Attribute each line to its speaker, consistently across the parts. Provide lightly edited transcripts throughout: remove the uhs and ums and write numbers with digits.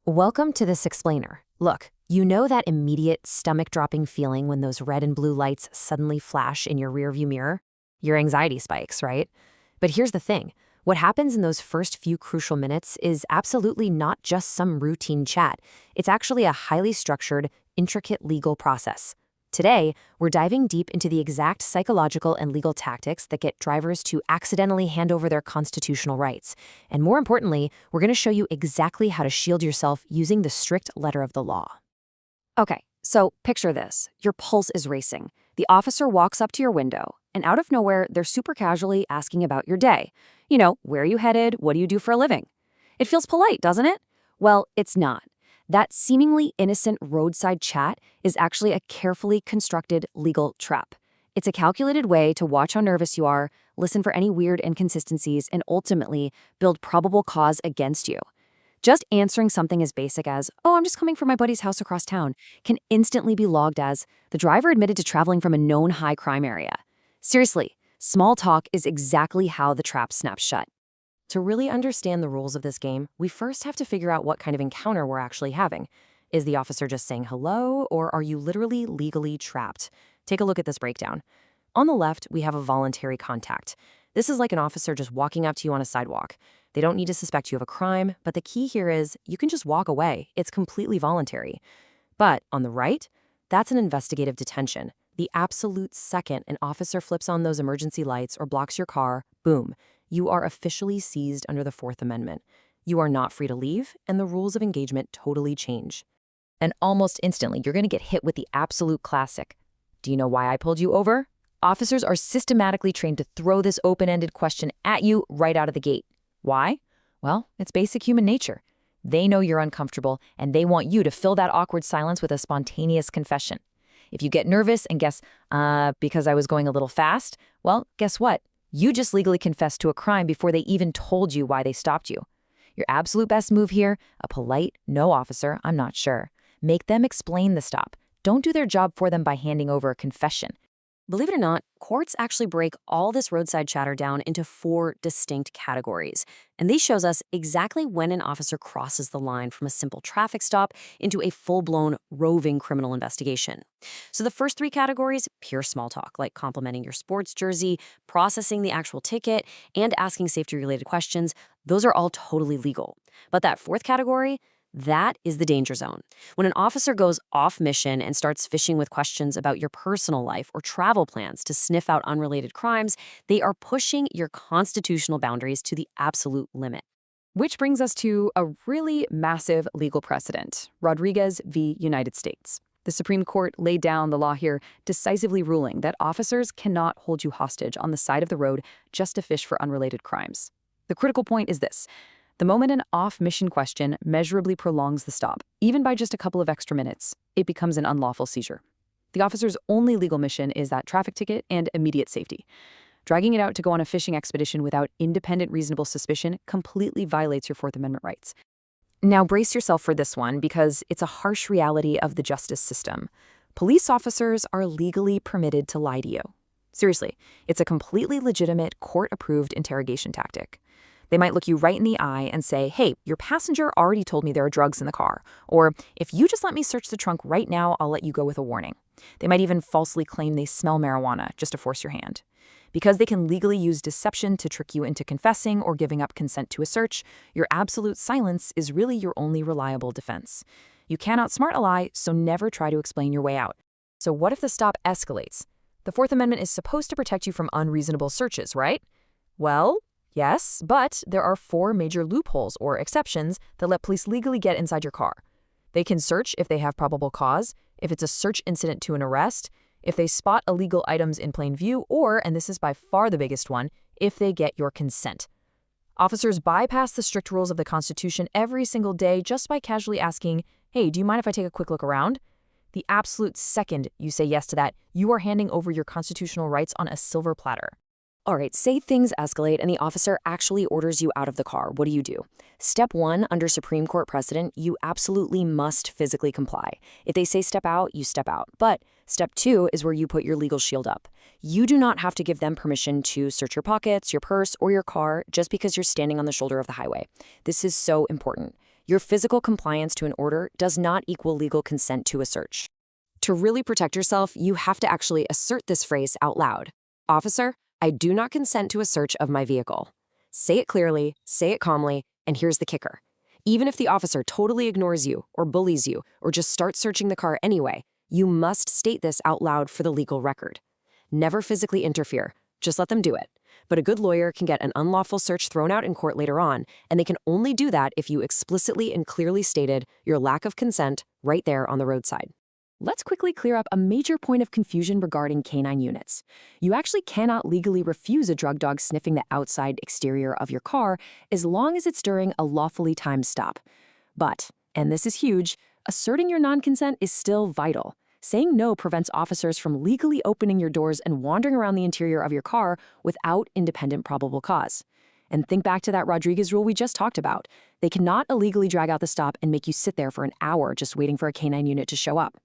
Speaker 1: Welcome to this explainer. Look, you know that immediate stomach-dropping feeling when those red and blue lights suddenly flash in your rearview mirror? Your anxiety spikes, right? But here's the thing. What happens in those first few crucial minutes is absolutely not just some routine chat. It's actually a highly structured, intricate legal process. Today, we're diving deep into the exact psychological and legal tactics that get drivers to accidentally hand over their constitutional rights. And more importantly, we're going to show you exactly how to shield yourself using the strict letter of the law. Okay, so picture this. Your pulse is racing. The officer walks up to your window, and out of nowhere, they're super casually asking about your day. You know, where are you headed? What do you do for a living? It feels polite, doesn't it? Well, it's not. That seemingly innocent roadside chat is actually a carefully constructed legal trap. It's a calculated way to watch how nervous you are, listen for any weird inconsistencies, and ultimately build probable cause against you. Just answering something as basic as, "Oh, I'm just coming from my buddy's house across town," can instantly be logged as the driver admitted to traveling from a known high crime area. Seriously, small talk is exactly how the trap snaps shut. To really understand the rules of this game, we first have to figure out what kind of encounter we're actually having. Is the officer just saying hello, or are you literally legally trapped? Take a look at this breakdown. On the left, we have a voluntary contact. This is like an officer just walking up to you on a sidewalk. They don't need to suspect you of a crime, but the key here is you can just walk away. It's completely voluntary. But on the right, that's an investigative detention. The absolute second an officer flips on those emergency lights or blocks your car, boom, you are officially seized under the Fourth Amendment. You are not free to leave, and the rules of engagement totally change. And almost instantly, you're going to get hit with the absolute classic. Do you know why I pulled you over? Officers are systematically trained to throw this open-ended question at you right out of the gate. Why? Well, it's basic human nature. They know you're uncomfortable, and they want you to fill that awkward silence with a spontaneous confession. If you get nervous and guess, because I was going a little fast, well, guess what? You just legally confessed to a crime before they even told you why they stopped you. Your absolute best move here, a polite, "No, officer, I'm not sure." Make them explain the stop. Don't do their job for them by handing over a confession. Believe it or not, courts actually break all this roadside chatter down into 4 distinct categories. And these shows us exactly when an officer crosses the line from a simple traffic stop into a full-blown roving criminal investigation. So the first 3 categories, pure small talk, like complimenting your sports jersey, processing the actual ticket, and asking safety-related questions, those are all totally legal. But that 4th category, that is the danger zone. When an officer goes off mission and starts fishing with questions about your personal life or travel plans to sniff out unrelated crimes, they are pushing your constitutional boundaries to the absolute limit.
Speaker 2: Which brings us to a really massive legal precedent, Rodriguez v. United States. The Supreme Court laid down the law here, decisively ruling that officers cannot hold you hostage on the side of the road just to fish for unrelated crimes. The critical point is this. The moment an off-mission question measurably prolongs the stop, even by just a couple of extra minutes, it becomes an unlawful seizure. The officer's only legal mission is that traffic ticket and immediate safety. Dragging it out to go on a fishing expedition without independent reasonable suspicion completely violates your Fourth Amendment rights. Now brace yourself for this one because it's a harsh reality of the justice system. Police officers are legally permitted to lie to you. Seriously, it's a completely legitimate, court-approved interrogation tactic. They might look you right in the eye and say, "Hey, your passenger already told me there are drugs in the car." Or, "If you just let me search the trunk right now, I'll let you go with a warning." They might even falsely claim they smell marijuana just to force your hand. Because they can legally use deception to trick you into confessing or giving up consent to a search, your absolute silence is really your only reliable defense. You cannot outsmart a lie, so never try to explain your way out. So what if the stop escalates? The Fourth Amendment is supposed to protect you from unreasonable searches, right? Well, yes, but there are 4 major loopholes or exceptions that let police legally get inside your car. They can search if they have probable cause, if it's a search incident to an arrest, if they spot illegal items in plain view, or, and this is by far the biggest one, if they get your consent. Officers bypass the strict rules of the Constitution every single day just by casually asking, "Hey, do you mind if I take a quick look around?" The absolute second you say yes to that, you are handing over your constitutional rights on a silver platter. All right, say things escalate and the officer actually orders you out of the car. What do? Step 1, under Supreme Court precedent, you absolutely must physically comply. If they say step out, you step out. But step 2 is where you put your legal shield up. You do not have to give them permission to search your pockets, your purse, or your car just because you're standing on the shoulder of the highway. This is so important.
Speaker 1: Your physical compliance to an order does not equal legal consent to a search. To really protect yourself, you have to actually assert this phrase out loud. Officer, I do not consent to a search of my vehicle. Say it clearly, say it calmly, and here's the kicker. Even if the officer totally ignores you or bullies you or just starts searching the car anyway, you must state this out loud for the legal record. Never physically interfere. Just let them do it. But a good lawyer can get an unlawful search thrown out in court later on, and they can only do that if you explicitly and clearly stated your lack of consent right there on the roadside. Let's quickly clear up a major point of confusion regarding canine units. You actually cannot legally refuse a drug dog sniffing the outside exterior of your car as long as it's during a lawfully timed stop. But, and this is huge, asserting your non-consent is still vital. Saying no prevents officers from legally opening your doors and wandering around the interior of your car without independent probable cause. And think back to that Rodriguez rule we just talked about. They cannot illegally drag out the stop and make you sit there for an hour just waiting for a canine unit to show up.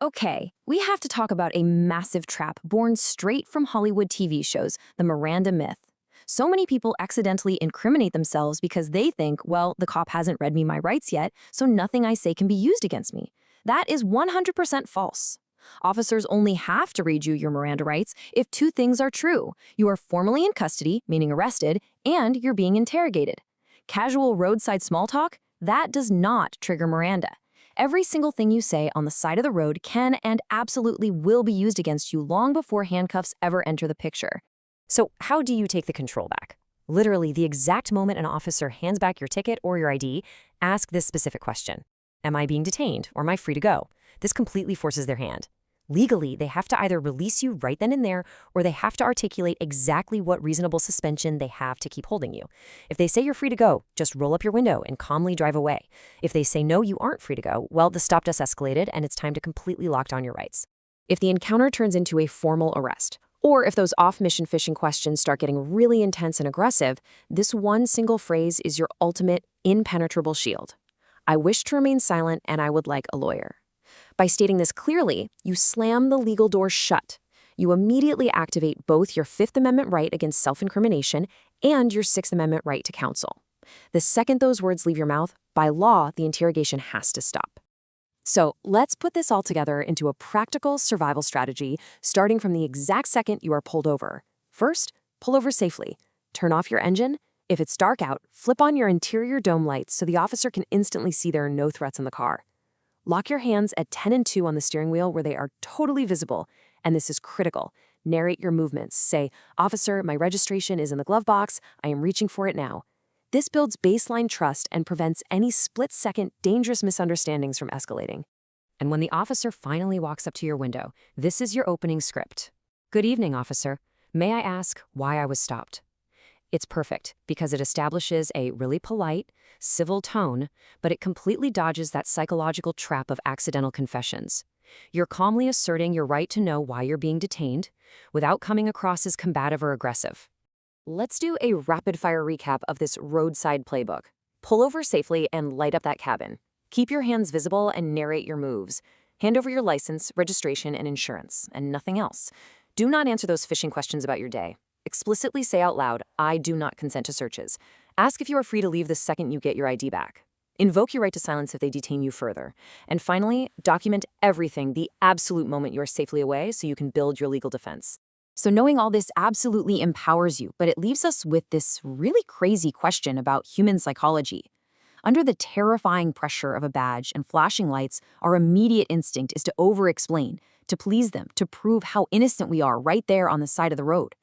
Speaker 1: Okay, we have to talk about a massive trap born straight from Hollywood TV shows, the Miranda myth. So many people accidentally incriminate themselves because they think, well, the cop hasn't read me my rights yet, so nothing I say can be used against me. That is 100% false. Officers only have to read you your Miranda rights if two things are true. You are formally in custody, meaning arrested, and you're being interrogated. Casual roadside small talk? That does not trigger Miranda. Every single thing you say on the side of the road can and absolutely will be used against you long before handcuffs ever enter the picture. So how do you take the control back? Literally, the exact moment an officer hands back your ticket or your ID, ask this specific question. Am I being detained or am I free to go? This completely forces their hand. Legally, they have to either release you right then and there, or they have to articulate exactly what reasonable suspension they have to keep holding you. If they say you're free to go, just roll up your window and calmly drive away. If they say no, you aren't free to go, well, the stop just escalated and it's time to completely lock down your rights. If the encounter turns into a formal arrest, or if those off-mission fishing questions start getting really intense and aggressive, this one single phrase is your ultimate, impenetrable shield. I wish to remain silent and I would like a lawyer. By stating this clearly, you slam the legal door shut. You immediately activate both your Fifth Amendment right against self-incrimination and your Sixth Amendment right to counsel. The second those words leave your mouth, by law, the interrogation has to stop. So let's put this all together into a practical survival strategy, starting from the exact second you are pulled over. First, pull over safely. Turn off your engine. If it's dark out, flip on your interior dome lights so the officer can instantly see there are no threats in the car. Lock your hands at 10 and 2 on the steering wheel where they are totally visible, and this is critical. Narrate your movements. Say, "Officer, my registration is in the glove box. I am reaching for it now." This builds baseline trust and prevents any split-second dangerous misunderstandings from escalating. And when the officer finally walks up to your window, this is your opening script. "Good evening, officer. May I ask why I was stopped?" It's perfect because it establishes a really polite, civil tone, but it completely dodges that psychological trap of accidental confessions. You're calmly asserting your right to know why you're being detained without coming across as combative or aggressive. Let's do a rapid-fire recap of this roadside playbook. Pull over safely and light up that cabin. Keep your hands visible and narrate your moves. Hand over your license, registration, and insurance, and nothing else. Do not answer those fishing questions about your day. Explicitly say out loud, "I do not consent to searches." Ask if you are free to leave the second you get your ID back. Invoke your right to silence if they detain you further. And finally, document everything the absolute moment you are safely away so you can build your legal defense. So knowing all this absolutely empowers you, but it leaves us with this really crazy question about human psychology. Under the terrifying pressure of a badge and flashing lights, our immediate instinct is to over-explain, to please them, to prove how innocent we are right there on the side of the road.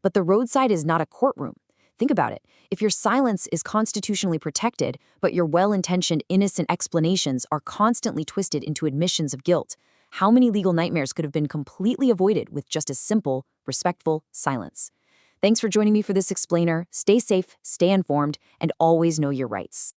Speaker 1: But the roadside is not a courtroom. Think about it. If your silence is constitutionally protected, but your well-intentioned innocent explanations are constantly twisted into admissions of guilt, how many legal nightmares could have been completely avoided with just a simple, respectful silence? Thanks for joining me for this explainer. Stay safe, stay informed, and always know your rights.